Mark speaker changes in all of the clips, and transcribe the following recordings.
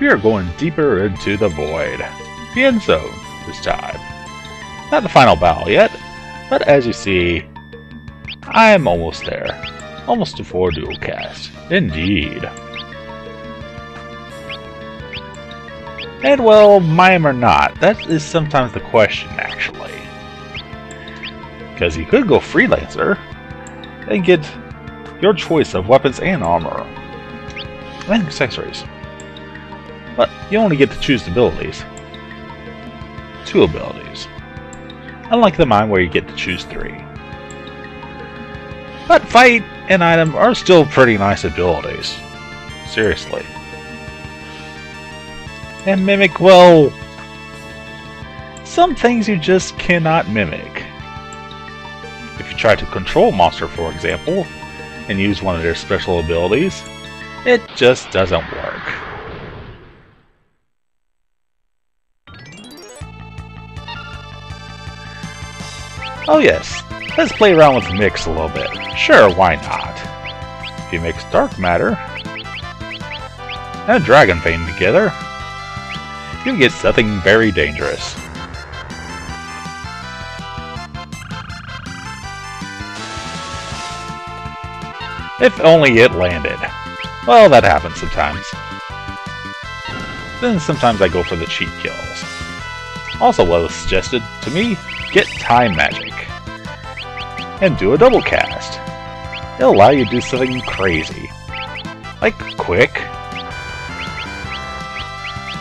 Speaker 1: We are going deeper into the void. The end zone this time. Not the final battle yet, but as you see, I'm almost there. Almost to 4 dual cast. Indeed. And well, mime or not, that is sometimes the question actually. Because you could go freelancer and get your choice of weapons and armor. And accessories. But you only get to choose abilities. 2 abilities. Unlike the mime where you get to choose 3. But fight and item are still pretty nice abilities. Seriously. And mimic, well, some things you just cannot mimic. If you try to control a monster, for example, and use one of their special abilities, it just doesn't work. Oh yes, let's play around with the mix a little bit. Sure, why not? If you mix dark matter and dragon vein together, you get something very dangerous. If only it landed. Well, that happens sometimes. Then sometimes I go for the cheat kills. Also, what was suggested to me, get time magic. And do a double cast. It'll allow you to do something crazy. Like quick.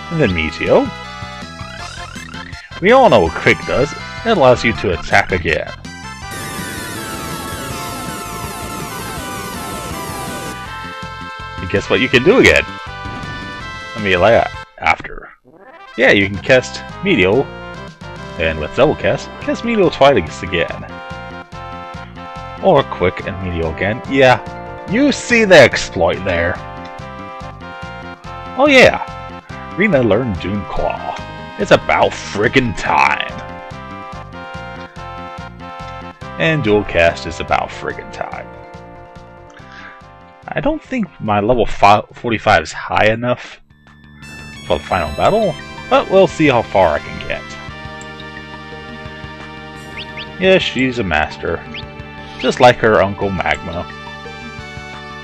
Speaker 1: And then Meteo. We all know what quick does. It allows you to attack again. And guess what you can do again? Let me lay after. Yeah, you can cast Meteo. And with double cast Meteo twice again. Or quick and Meteo again. Yeah, you see the exploit there. Oh yeah, Rena learned Dune Claw. It's about friggin' time. And dual cast is about friggin' time. I don't think my level 45 is high enough for the final battle, but we'll see how far I can get. Yes, she's a master. Just like her Uncle Magma.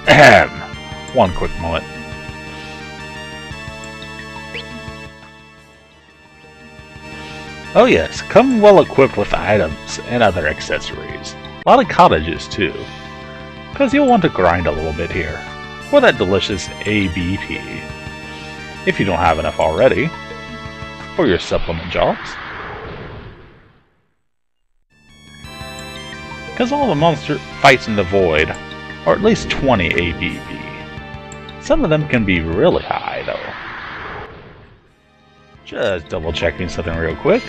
Speaker 1: Ahem! One quick moment. Oh yes, come well equipped with items and other accessories. A lot of cottages too. Because you'll want to grind a little bit here. For that delicious ABP. If you don't have enough already. For your supplement jobs. Because all the monster fights in the void are at least 20 ABV. Some of them can be really high though. Just double checking something real quick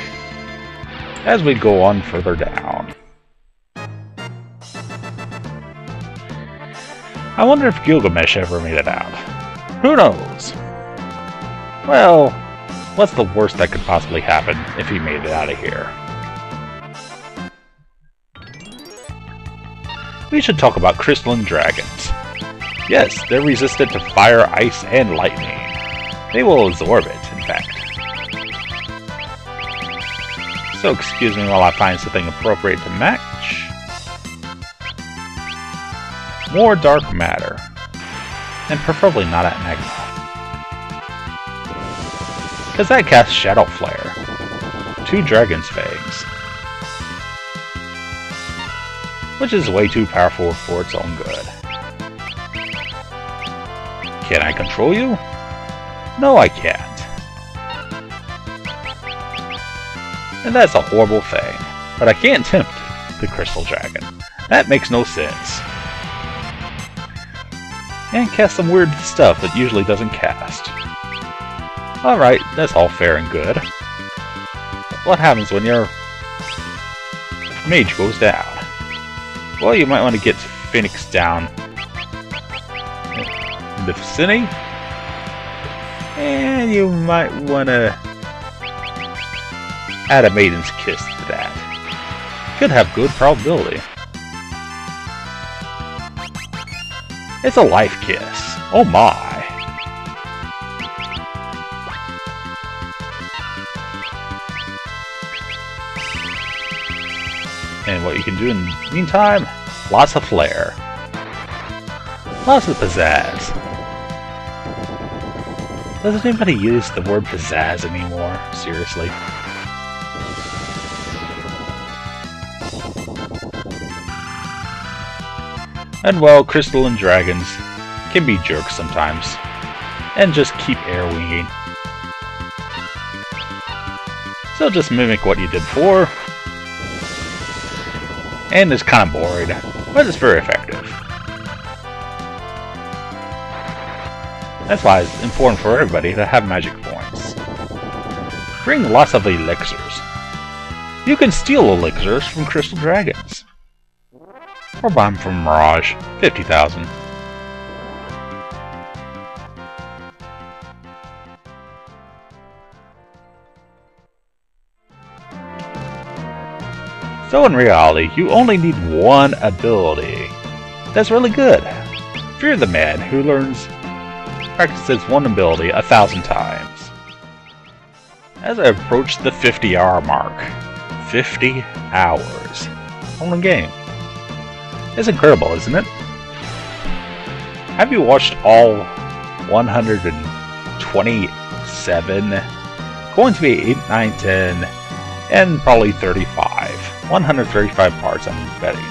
Speaker 1: as we go on further down. I wonder if Gilgamesh ever made it out. Who knows? Well, what's the worst that could possibly happen if he made it out of here? We should talk about crystalline dragons. Yes, they're resistant to fire, ice, and lightning. They will absorb it, in fact. So excuse me while I find something appropriate to match. More dark matter. And preferably not at magma. Because that casts Shadow Flare. 2 Dragon's Fangs. Which is way too powerful for its own good. Can I control you? No, I can't. And that's a horrible thing. But I can't tempt the Crystal Dragon. That makes no sense. And cast some weird stuff that usually doesn't cast. Alright, that's all fair and good. But what happens when your mage goes down? Well, you might want to get Phoenix down in the vicinity. And you might want to add a Maiden's Kiss to that. Could have good probability. It's a life kiss. Oh my. And what you can do in the meantime, lots of flair. Lots of pizzazz. Doesn't anybody use the word pizzazz anymore? Seriously. And well, Crystal and Dragons can be jerks sometimes. And just keep air winging. So just mimic what you did before. And it's kind of boring, but it's very effective. That's why it's important for everybody to have magic points. Bring lots of elixirs. You can steal elixirs from Crystal Dragons. Or buy them from Mirage, 50,000. So in reality, you only need one ability. That's really good. Fear the man who practices one ability 1,000 times. As I approach the 50-hour mark, 50 hours on a game. It's incredible, isn't it? Have you watched all 127? Going to be 8, 9, 10, and probably 35. 135 parts, I'm betting.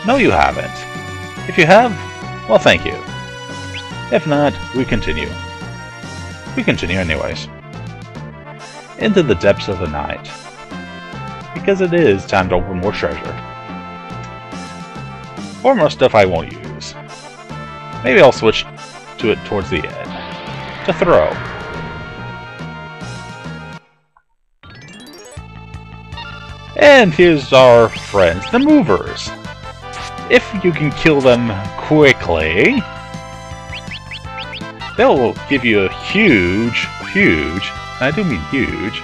Speaker 1: No, you haven't. If you have, well, thank you. If not, we continue. We continue anyways. Into the depths of the night. Because it is time to open more treasure. Or more stuff I won't use. Maybe I'll switch to it towards the end. To throw. And here's our friends, the movers. If you can kill them quickly, they'll give you a huge, and I do mean huge,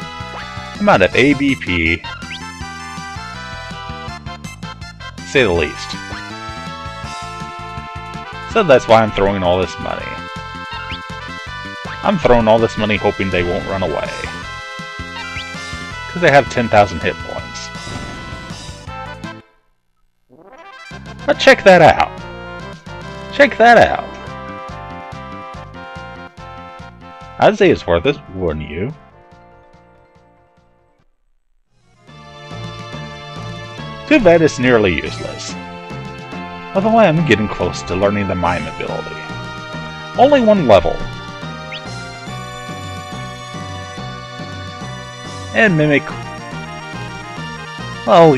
Speaker 1: amount of ABP, to say the least. So that's why I'm throwing all this money. I'm throwing all this money hoping they won't run away. Because they have 10,000 hit points. But check that out. Check that out. I'd say it's worth it, wouldn't you? Too bad it's nearly useless. Although I am getting close to learning the mime ability. Only one level. And mimic... well,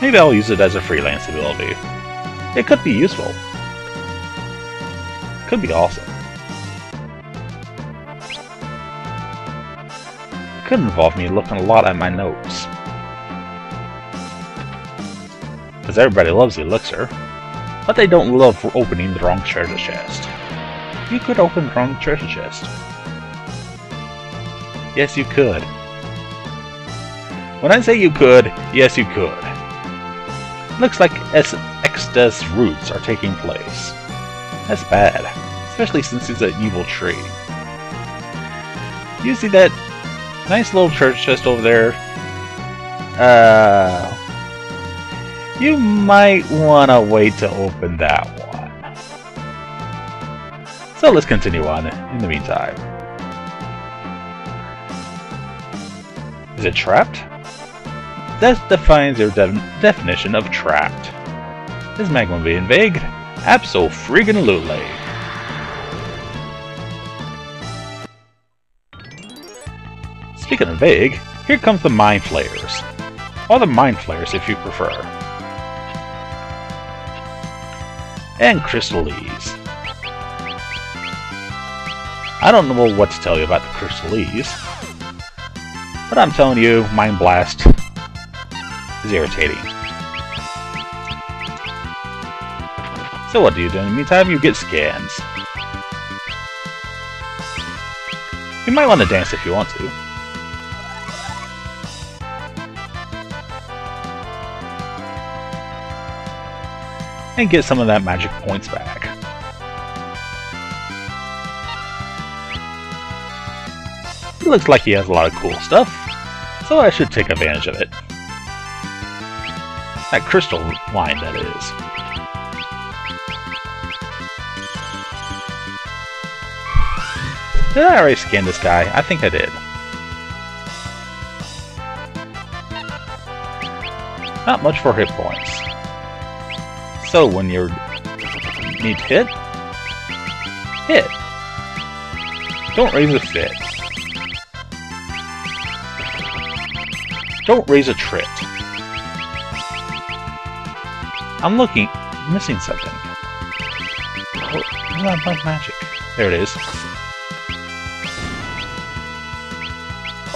Speaker 1: maybe I'll use it as a freelance ability. It could be useful. Could be awesome. Could involve me looking a lot at my notes. Because everybody loves the elixir. But they don't love opening the wrong treasure chest. You could open the wrong treasure chest. Yes, you could. When I say you could, yes you could. Looks like Exta's roots are taking place. That's bad, especially since he's an evil tree. You see that nice little treasure chest over there? You might want to wait to open that one. So let's continue on in the meantime. Is it trapped? That defines your definition of trapped. Is Magma being vague? Abso-freaking-lutely. Speaking of vague, here comes the Mind Flayers. Or the Mind Flayers if you prefer. And Crystalese. I don't know what to tell you about the Crystalese, but I'm telling you, Mind Blast is irritating. So what do you do in the meantime? You get scans. You might want to dance if you want to. And get some of that magic points back. It looks like he has a lot of cool stuff, so I should take advantage of it. That crystal line, that is. Did I already scan this guy? I think I did. Not much for hit points. So when you need to hit, hit. Don't raise a fit. Don't raise a trit. I'm missing something. Oh, not like magic. There it is.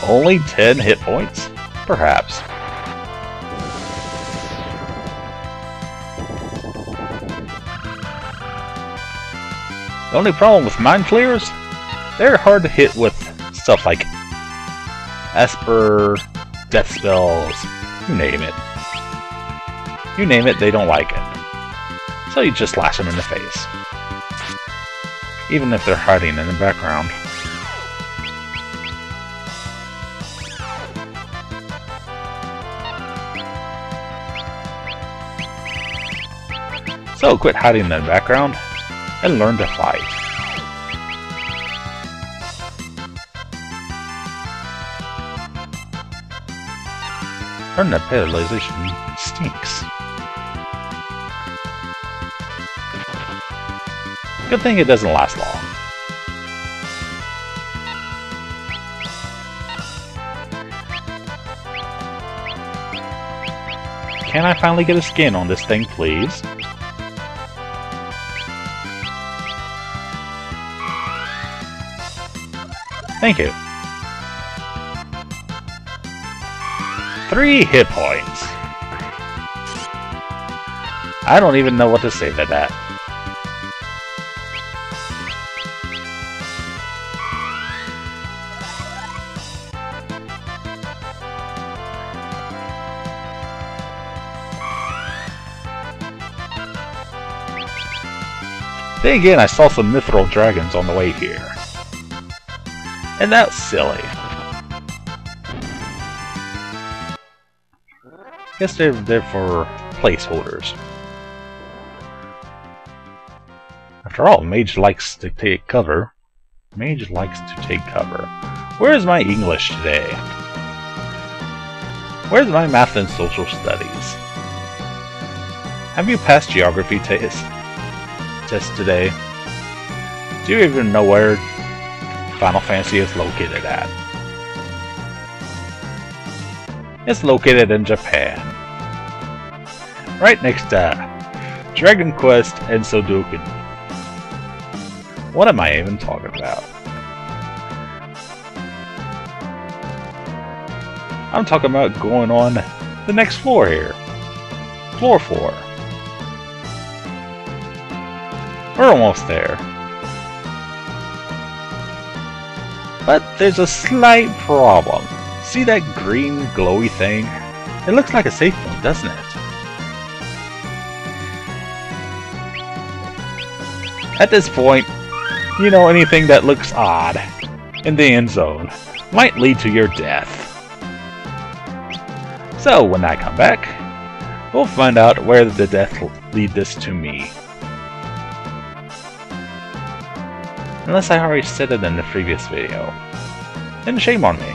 Speaker 1: Only 10 hit points? Perhaps. The only problem with mind flayers, they're hard to hit with stuff like Esper, death spells, you name it. You name it, they don't like it. So you just slash them in the face. Even if they're hiding in the background. So quit hiding in the background and learn to fight. Turn the paralyzation stinks. Good thing it doesn't last long. Can I finally get a skin on this thing, please? Thank you. 3 hit points. I don't even know what to say to that. Then again, I saw some mithril dragons on the way here. And that's silly. Guess they're there for placeholders. After all, Mage likes to take cover. Mage likes to take cover. Where's my English today? Where's my math and social studies? Have you passed geography test today? Do you even know where Final Fantasy is located at? It's located in Japan. Right next to Dragon Quest and Sudoku. What am I even talking about? I'm talking about going on the next floor here. Floor 4. We're almost there. But there's a slight problem. See that green glowy thing? It looks like a safe point, doesn't it? At this point, you know, anything that looks odd in the end zone might lead to your death. So when I come back, we'll find out where the death will lead this to me. Unless I already said it in the previous video. Then shame on me.